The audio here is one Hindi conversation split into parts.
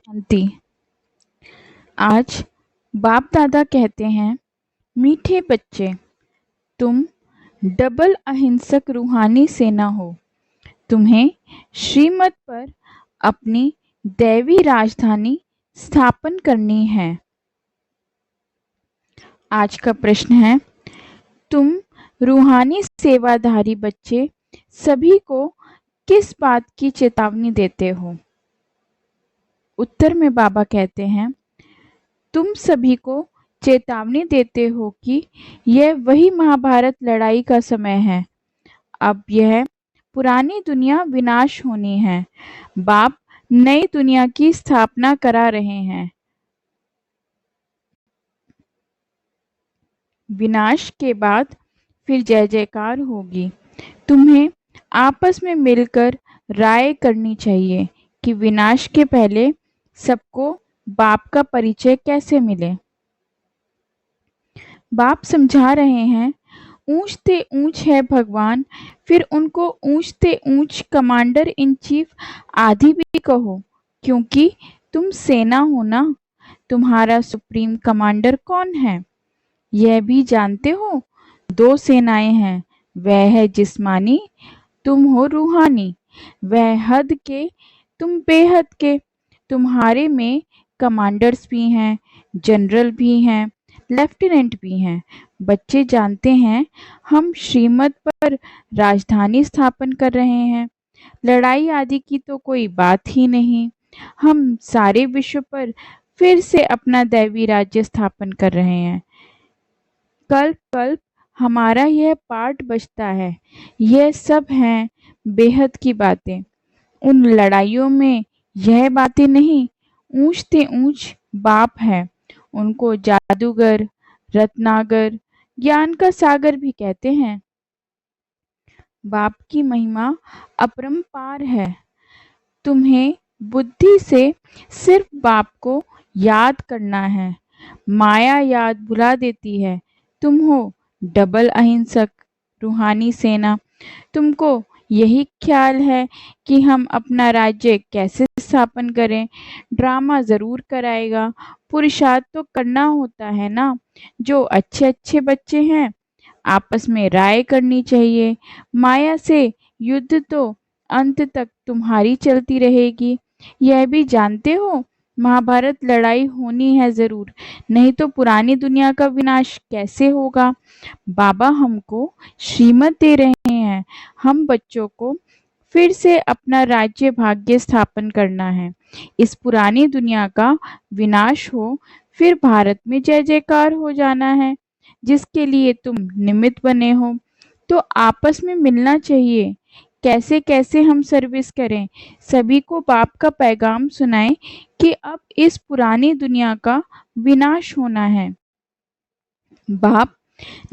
शांति। आज बाप दादा कहते हैं, मीठे बच्चे, तुम डबल अहिंसक रूहानी सेना हो। तुम्हें श्रीमत पर अपनी दैवी राजधानी स्थापन करनी है। आज का प्रश्न है, तुम रूहानी सेवाधारी बच्चे सभी को किस बात की चेतावनी देते हो? उत्तर में बाबा कहते हैं, तुम सभी को चेतावनी देते हो कि यह वही महाभारत लड़ाई का समय है। अब यह पुरानी दुनिया विनाश होनी है। बाप नई दुनिया की स्थापना करा रहे हैं। विनाश के बाद फिर जय जयकार होगी। तुम्हें आपस में मिलकर राय करनी चाहिए कि विनाश के पहले सबको बाप का परिचय कैसे मिले। बाप समझा रहे हैं, ऊंच ते ऊंच है भगवान, फिर उनको ऊंच ते ऊंच कमांडर इन चीफ आदि भी कहो, क्योंकि तुम सेना हो ना। तुम्हारा सुप्रीम कमांडर कौन है यह भी जानते हो? दो सेनाएं हैं, वह है जिस्मानी, तुम हो रूहानी। वह हद के, तुम बेहद के। तुम्हारे में कमांडर्स भी हैं, जनरल भी हैं, लेफ्टिनेंट भी हैं। बच्चे जानते हैं, हम श्रीमत पर राजधानी स्थापन कर रहे हैं। लड़ाई आदि की तो कोई बात ही नहीं। हम सारे विश्व पर फिर से अपना दैवी राज्य स्थापन कर रहे हैं। कल्प कल्प हमारा यह पाठ बजता है। यह सब हैं बेहद की बातें। उन लड़ाइयों में यह बातें नहीं, ऊंच ते ऊंच बाप है। उनको जादूगर, रत्नागर, ज्ञान का सागर भी कहते हैं। बाप की महिमा अपरंपार है। तुम्हें बुद्धि से सिर्फ बाप को याद करना है। माया याद भुला देती है। तुम हो डबल अहिंसक रूहानी सेना। तुमको यही ख्याल है कि हम अपना राज्य कैसे स्थापन करें। ड्रामा जरूर कराएगा, पुरुषार्थ तो करना होता है ना। जो अच्छे अच्छे बच्चे हैं, आपस में राय करनी चाहिए। माया से युद्ध तो अंत तक तुम्हारी चलती रहेगी। यह भी जानते हो, महाभारत लड़ाई होनी है जरूर, नहीं तो पुरानी दुनिया का विनाश कैसे होगा। बाबा हमको श्रीमत दे रहे हैं। हम बच्चों को फिर से अपना राज्य भाग्य स्थापन करना है। इस पुरानी दुनिया का विनाश हो, फिर भारत में जय जयकार हो जाना है, जिसके लिए तुम निमित्त बने हो। तो आपस में मिलना चाहिए। कैसे कैसे हम सर्विस करें, सभी को बाप का पैगाम सुनाएं कि अब इस पुरानी दुनिया का विनाश होना है। बाप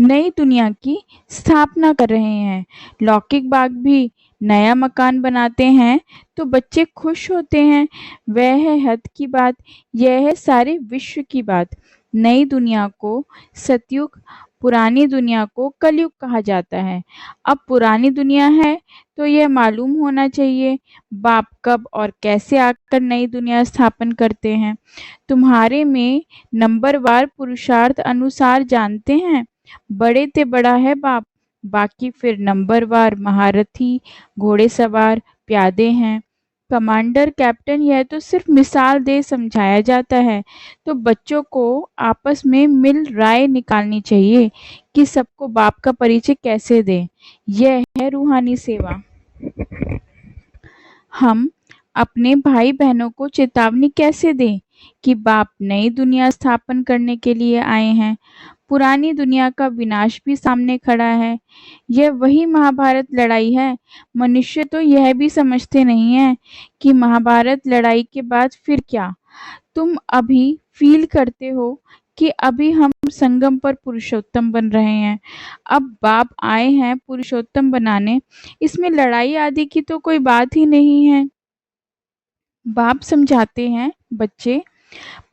नई दुनिया की स्थापना कर रहे हैं। लौकिक बाग भी नया मकान बनाते हैं तो बच्चे खुश होते हैं। वह है हद की बात, यह है सारे विश्व की बात। नई दुनिया को सतयुग, पुरानी दुनिया को कलयुग कहा जाता है। अब पुरानी दुनिया है तो यह मालूम होना चाहिए बाप कब और कैसे आकर नई दुनिया स्थापन करते हैं। तुम्हारे में नंबरवार पुरुषार्थ अनुसार जानते हैं, बड़े ते बड़ा है बाप। बाकी फिर नंबरवार महारथी, घोड़ेसवार, प्यादे हैं। कमांडर, कैप्टन यह तो सिर्फ मिसाल दे समझाया जाता है। तो बच्चों को आपस में मिल राय निकालनी चाहिए कि सबको बाप का परिचय कैसे दें। यह है रूहानी सेवा। हम अपने भाई बहनों को चेतावनी कैसे दें कि बाप नई दुनिया स्थापन करने के लिए आए हैं। पुरानी दुनिया का विनाश भी सामने खड़ा है। यह वही महाभारत लड़ाई है। मनुष्य तो यह भी समझते नहीं है कि महाभारत लड़ाई के बाद फिर क्या। तुम अभी फील करते हो कि अभी हम संगम पर पुरुषोत्तम बन रहे हैं। अब बाप आए हैं पुरुषोत्तम बनाने, इसमें लड़ाई आदि की तो कोई बात ही नहीं है। बाप समझाते हैं, बच्चे,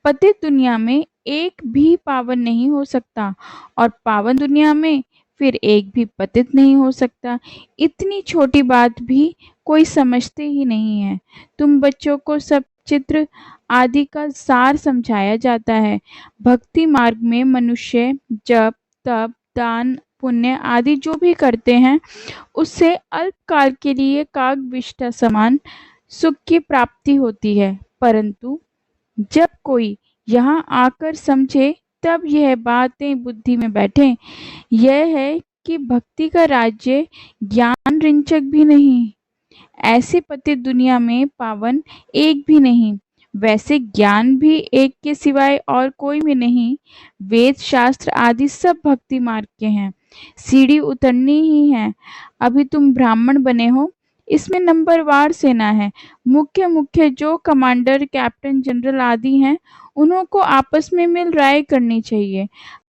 पतित दुनिया में एक भी पावन नहीं हो सकता और पावन दुनिया में फिर एक भी पतित नहीं हो सकता। इतनी छोटी बात भी कोई समझते ही नहीं है। तुम बच्चों को सब चित्र आदि का सार समझाया जाता है। भक्ति मार्ग में मनुष्य जप, तप, दान, पुण्य आदि जो भी करते हैं, उससे अल्पकाल के लिए कागविष्ठा समान सुख की प्राप्ति होती है, परंतु जब कोई यहाँ आकर समझे तब यह बातें बुद्धि में बैठे। यह है कि भक्ति का राज्य ज्ञान रिंचक भी नहीं, ऐसे पतित दुनिया में पावन एक भी नहीं। वैसे ज्ञान भी एक के सिवाय और कोई भी नहीं। वेद शास्त्र आदि सब भक्ति मार्ग के हैं, सीढ़ी उतरनी ही है। अभी तुम ब्राह्मण बने हो, इसमें नंबरवार सेना है। मुख्य मुख्य जो कमांडर, कैप्टन, जनरल आदि हैं, उन्हों को आपस में मिल राय करनी चाहिए,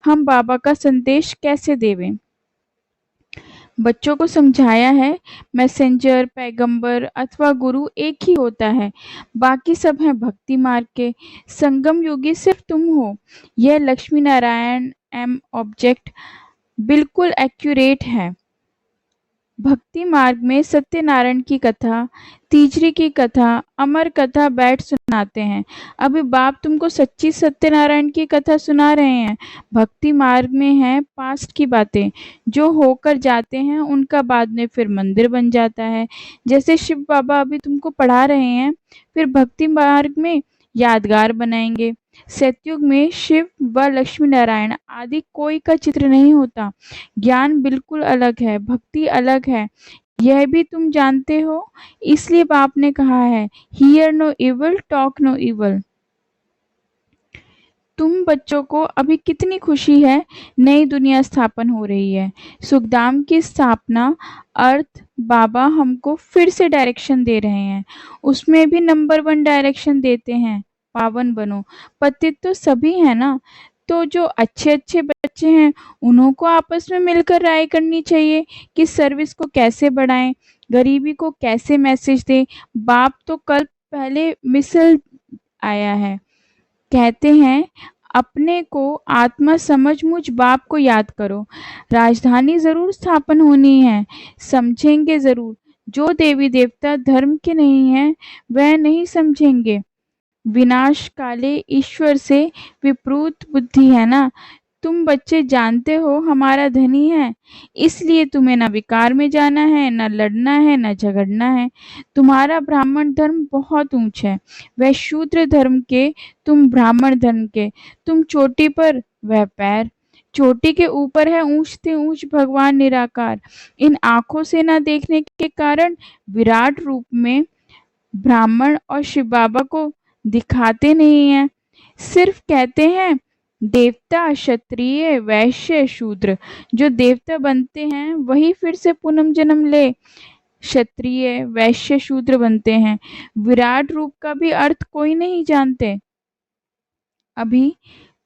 हम बाबा का संदेश कैसे देवें। बच्चों को समझाया है, मैसेंजर, पैगंबर अथवा गुरु एक ही होता है, बाकी सब हैं भक्ति मार्ग के। संगम योगी सिर्फ तुम हो। यह लक्ष्मी नारायण एम ऑब्जेक्ट बिल्कुल एक्यूरेट है। भक्ति मार्ग में सत्यनारायण की कथा, तीजरी की कथा, अमर कथा बैठ सुनाते हैं। अभी बाप तुमको सच्ची सत्यनारायण की कथा सुना रहे हैं। भक्ति मार्ग में है पास्ट की बातें, जो होकर जाते हैं उनका बाद में फिर मंदिर बन जाता है। जैसे शिव बाबा अभी तुमको पढ़ा रहे हैं, फिर भक्ति मार्ग में यादगार बनाएंगे। सतयुग में शिव व लक्ष्मी नारायण आदि कोई का चित्र नहीं होता। ज्ञान बिल्कुल अलग है, भक्ति अलग है, यह भी तुम जानते हो। इसलिए बाप ने कहा है, hear no evil, talk no evil. तुम बच्चों को अभी कितनी खुशी है, नई दुनिया स्थापन हो रही है। सुखधाम की स्थापना अर्थ बाबा हमको फिर से डायरेक्शन दे रहे हैं, उसमें भी नंबर 1 डायरेक्शन देते हैं, पावन बनो। पतित तो सभी है ना, तो जो अच्छे अच्छे बच्चे हैं उन्हों को आपस में मिलकर राय करनी चाहिए कि सर्विस को कैसे बढ़ाएं, गरीबी को कैसे मैसेज दें। बाप तो कल पहले मिसल आया है, कहते हैं अपने को आत्मा समझ मुझ बाप को याद करो। राजधानी जरूर स्थापन होनी है, समझेंगे जरूर। जो देवी देवता धर्म के नहीं हैं वह नहीं समझेंगे। विनाश काले ईश्वर से विपरीत बुद्धि है ना। तुम बच्चे जानते हो हमारा धनी है, इसलिए तुम्हें न विकार में जाना है, न लड़ना है, न झगड़ना है। तुम्हारा ब्राह्मण धर्म बहुत ऊंच है, वह शूद्र धर्म के, तुम ब्राह्मण धर्म के। तुम चोटी पर, वह पैर। चोटी के ऊपर है ऊंच से ऊंच भगवान निराकार। इन आंखों से न देखने के कारण विराट रूप में ब्राह्मण और शिव बाबा को दिखाते नहीं हैं, सिर्फ कहते हैं देवता, क्षत्रिय, वैश्य, शूद्र। जो देवता बनते हैं वही फिर से पुनः जन्म ले क्षत्रिय, वैश्य, शूद्र बनते हैं। विराट रूप का भी अर्थ कोई नहीं जानते। अभी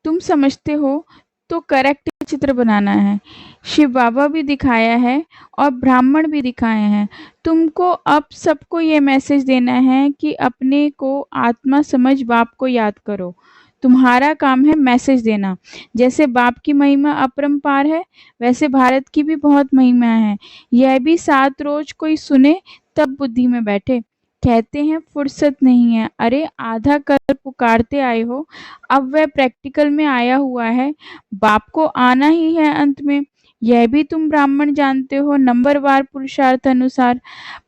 तुम समझते हो तो करेक्ट चित्र बनाना है। शिव बाबा भी दिखाया है और ब्राह्मण भी दिखाए हैं। तुमको अब सबको ये मैसेज देना है कि अपने को आत्मा समझ बाप को याद करो। तुम्हारा काम है मैसेज देना। जैसे बाप की महिमा अपरंपार है, वैसे भारत की भी बहुत महिमा है। यह भी 7 रोज कोई सुने तब बुद्धि में बैठे। कहते हैं फुर्सत नहीं है, अरे आधा कर पुकारते आए हो, अब वह प्रैक्टिकल में आया हुआ है। बाप को आना ही है अंत में। यह भी तुम ब्राह्मण जानते हो। नंबरवार पुरुषार्थ अनुसार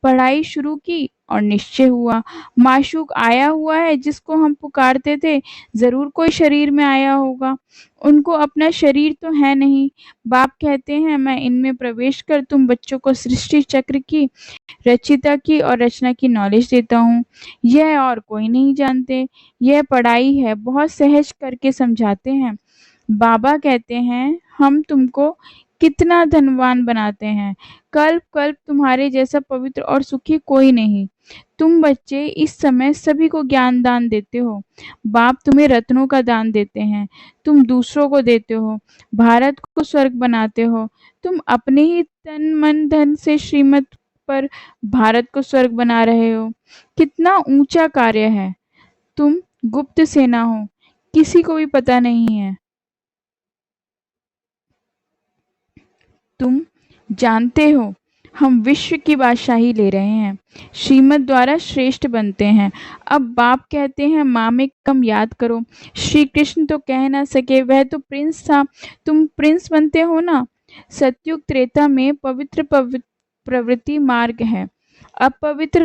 पढ़ाई शुरू की और निश्चय हुआ, माशूक आया हुआ है जिसको हम पुकारते थे, जरूर कोई शरीर में आया होगा। उनको अपना शरीर तो है नहीं। बाप कहते हैं मैं इनमें प्रवेश कर तुम बच्चों को सृष्टि चक्र की, रचिता की और रचना की नॉलेज देता हूँ। यह और कोई नहीं जानते। यह पढ़ाई है, बहुत सहज करके समझाते हैं। बाबा कहते हैं हम तुमको कितना धनवान बनाते हैं, कल्प कल्प तुम्हारे जैसा पवित्र और सुखी कोई नहीं। तुम बच्चे इस समय सभी को ज्ञान दान देते हो। बाप तुम्हें रत्नों का दान देते हैं, तुम दूसरों को देते हो, भारत को स्वर्ग बनाते हो। तुम अपने ही तन मन धन से श्रीमत पर भारत को स्वर्ग बना रहे हो। कितना ऊंचा कार्य है। तुम गुप्त सेना हो, किसी को भी पता नहीं है। तुम जानते हो हम विश्व की बादशाही ले रहे हैं, श्रीमत द्वारा श्रेष्ठ बनते हैं। अब बाप कहते हैं माँ में कम याद करो। श्री कृष्ण तो कह ना सके, वह तो प्रिंस था, तुम प्रिंस बनते हो ना। सतयुग त्रेता में पवित्र प्रवृत्ति मार्ग है। अब पवित्र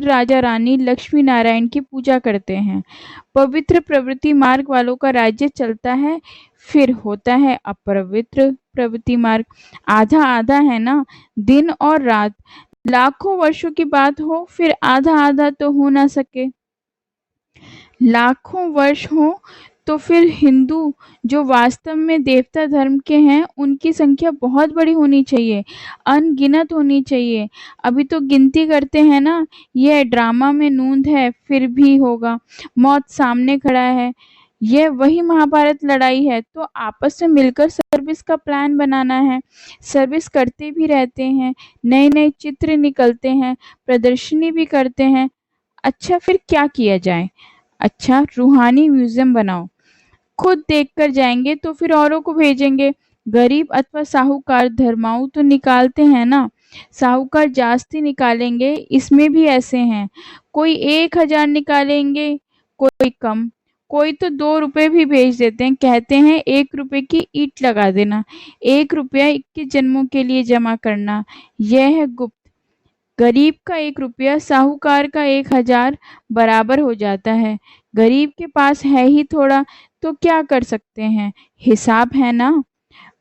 राजा रानी लक्ष्मी नारायण की पूजा करते हैं। पवित्र प्रवृत्ति मार्ग वालों का राज्य चलता है। फिर होता है अपवित्र प्रवृत्ति मार्ग। आधा आधा है ना, दिन और रात। लाखों वर्षों की बात हो, फिर आधा आधा तो हो ना सके। लाखों वर्ष हो तो फिर हिंदू जो वास्तव में देवता धर्म के हैं, उनकी संख्या बहुत बड़ी होनी चाहिए, अनगिनत होनी चाहिए। अभी तो गिनती करते हैं ना, यह ड्रामा में नूंद है, फिर भी होगा। मौत सामने खड़ा है। यह वही महाभारत लड़ाई है, तो आपस में मिलकर सर्विस का प्लान बनाना है। सर्विस करते भी रहते हैं, नए नए चित्र निकलते हैं, प्रदर्शनी भी करते हैं। अच्छा, फिर क्या किया जाए? अच्छा, रूहानी म्यूजियम बनाओ। खुद देखकर जाएंगे तो फिर औरों को भेजेंगे। गरीब अथवा साहूकार धर्माऊ तो निकालते हैं ना, साहूकार जास्ती निकालेंगे, इसमें भी ऐसे हैं। कोई 1,000 निकालेंगे, कोई कम, कोई तो 2 रुपए भी भेज देते हैं, कहते हैं 1 रुपए की ईंट लगा देना, 1 रुपया 21 जन्मों के लिए जमा करना। यह है गुप्त। गरीब का 1 रुपया साहूकार का 1,000 बराबर हो जाता है। गरीब के पास है ही थोड़ा, तो क्या कर सकते हैं, हिसाब है ना।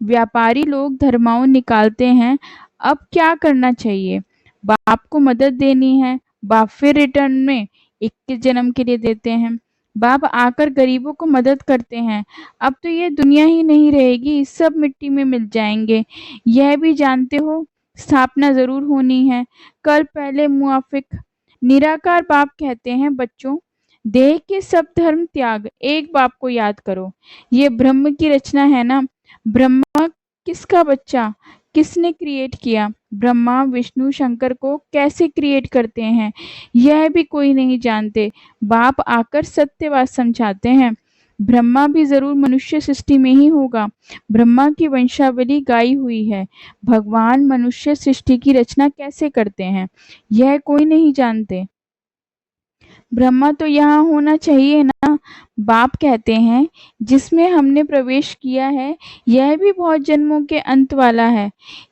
व्यापारी लोग धर्माओं निकालते हैं। अब क्या करना चाहिए? बाप को मदद देनी है। बाप फिर रिटर्न में 21 जन्म के लिए देते हैं। बाप आकर गरीबों को मदद करते हैं। अब तो ये दुनिया ही नहीं रहेगी, सब मिट्टी में मिल जाएंगे। यह भी जानते हो, स्थापना जरूर होनी है। कल पहले मुआफिक निराकार बाप कहते हैं, बच्चों देह के सब धर्म त्याग, एक बाप को याद करो। ये ब्रह्म की रचना है ना। ब्रह्मा किसका बच्चा, किसने क्रिएट किया? ब्रह्मा विष्णु शंकर को कैसे क्रिएट करते हैं, यह भी कोई नहीं जानते। बाप आकर सत्यवाद समझाते हैं। ब्रह्मा भी जरूर मनुष्य सृष्टि में ही होगा। ब्रह्मा की वंशावली गाई हुई है। भगवान मनुष्य सृष्टि की रचना कैसे करते हैं, यह कोई नहीं जानते। ब्रह्मा तो यहाँ होना चाहिए ना। बाप कहते हैं, जिसमें हमने प्रवेश किया है, यह भी बहुत जन्मों के अंत वाला है।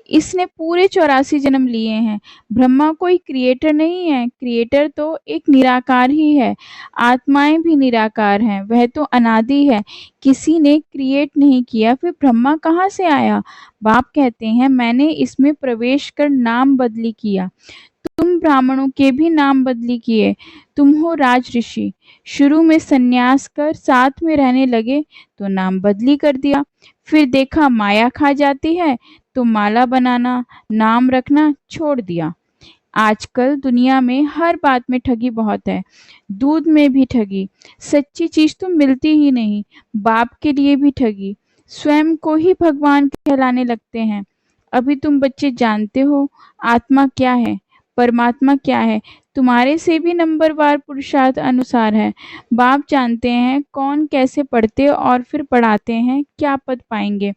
इसने पूरे 84 जन्म लिए हैं। ब्रह्मा कोई क्रिएटर नहीं है, क्रिएटर तो एक निराकार ही है। आत्माएं भी निराकार हैं, वह तो अनादि है, किसी ने क्रिएट नहीं किया, फिर ब्रह्मा कहाँ से आया? बाप कहते हैं, मैंने इसमें प्रवेश कर नाम बदली किया। तुम ब्राह्मणों के भी नाम बदली किए। तुम हो राज ऋषि। शुरू में सन्यास कर साथ में रहने लगे तो नाम बदली कर दिया। फिर देखा माया खा जाती है तो माला बनाना, नाम रखना छोड़ दिया। आजकल दुनिया में हर बात में ठगी बहुत है, दूध में भी ठगी। सच्ची चीज तो मिलती ही नहीं। बाप के लिए भी ठगी, स्वयं को ही भगवान कहलाने लगते हैं। अभी तुम बच्चे जानते हो आत्मा क्या है, परमात्मा क्या है, तुम्हारे से भी नंबरवार पुरुषार्थ अनुसार है। बाप जानते हैं कौन कैसे पढ़ते और फिर पढ़ाते हैं, क्या पद पाएंगे।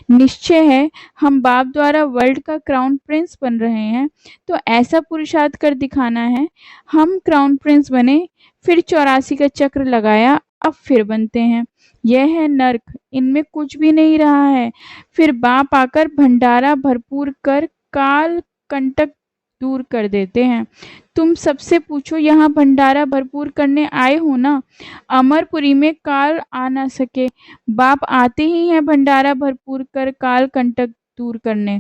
निश्चय है हम बाप द्वारा वर्ल्ड का क्राउन प्रिंस बन रहे हैं, तो ऐसा पुरुषार्थ कर दिखाना है। हम क्राउन प्रिंस बने, फिर 84 का चक्र लगाया, अब फिर बनते हैं। यह है नर्क, इनमें कुछ भी नहीं रहा है। फिर बाप आकर भंडारा भरपूर कर काल कंटक दूर कर देते हैं। तुम सबसे पूछो, यहाँ भंडारा भरपूर करने आए हो ना? अमरपुरी में काल आ ना सके, बाप आते ही हैं भंडारा भरपूर कर काल कंटक दूर करने।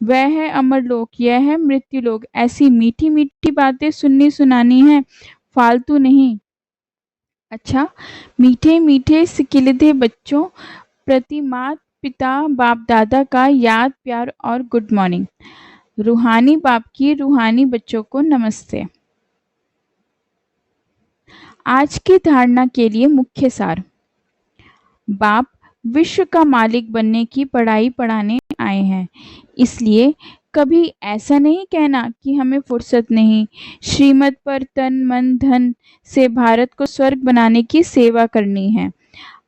वह है अमरलोक, यह है मृत्युलोक। ऐसी मीठी मीठी बातें सुननी सुनानी है, फालतू नहीं। अच्छा, मीठे मीठे सिकिलधे बच्चों प्रति मात पिता बाप दादा का याद प्यार और गुड मॉर्निंग। रूहानी बाप की रूहानी बच्चों को नमस्ते। आज की धारणा के लिए मुख्य सार। बाप विश्व का मालिक बनने की पढ़ाई पढ़ाने आए हैं, इसलिए कभी ऐसा नहीं कहना कि हमें फुर्सत नहीं। श्रीमत पर तन मन धन से भारत को स्वर्ग बनाने की सेवा करनी है।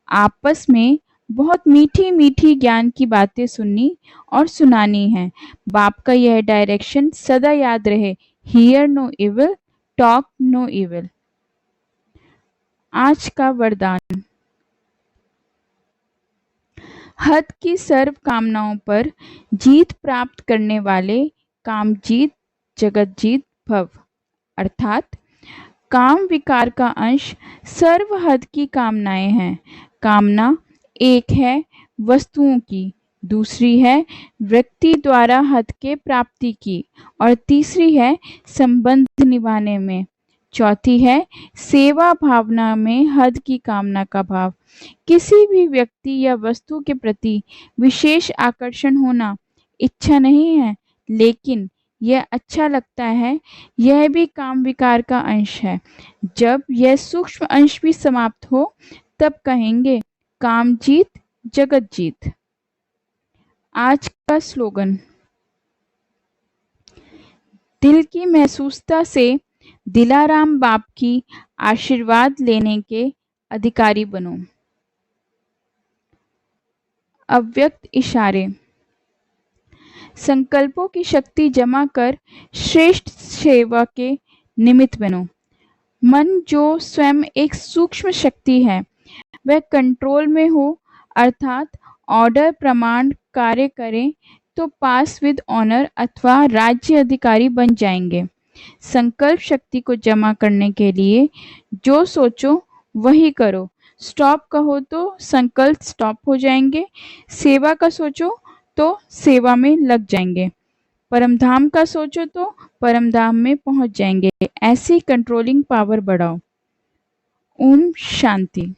आपस में बहुत मीठी-मीठी ज्ञान की बातें सुननी और सुनानी हैं। बाप का यह डायरेक्शन सदा याद रहे, hear no evil, talk no evil. आज का वरदान। हद की सर्व कामनाओं पर जीत प्राप्त करने वाले कामजीत जगतजीत भव। अर्थात काम विकार का अंश सर्व हद की कामनाएं हैं। कामना एक है वस्तुओं की, दूसरी है व्यक्ति द्वारा हद के प्राप्ति की और तीसरी है संबंध निभाने में, चौथी है सेवा भावना में हद की कामना का भाव। किसी भी व्यक्ति या वस्तु के प्रति विशेष आकर्षण होना इच्छा नहीं है, लेकिन यह अच्छा लगता है, यह भी काम विकार का अंश है। जब यह सूक्ष्म अंश भी समाप्त हो, तब कहेंगे काम जीत जगत जीत। आज का स्लोगन। दिल की महसूसता से दिलाराम बाप की आशीर्वाद लेने के अधिकारी बनो। अव्यक्त इशारे। संकल्पों की शक्ति जमा कर श्रेष्ठ सेवा के निमित्त बनो। मन जो स्वयं एक सूक्ष्म शक्ति है, वह कंट्रोल में हो, अर्थात ऑर्डर प्रमाण कार्य करें तो पास विद ऑनर अथवा राज्य अधिकारी बन जाएंगे। संकल्प शक्ति को जमा करने के लिए जो सोचो वही करो। स्टॉप कहो तो संकल्प स्टॉप हो जाएंगे, सेवा का सोचो तो सेवा में लग जाएंगे, परमधाम का सोचो तो परमधाम में पहुंच जाएंगे। ऐसी कंट्रोलिंग पावर बढ़ाओ। ओम शांति।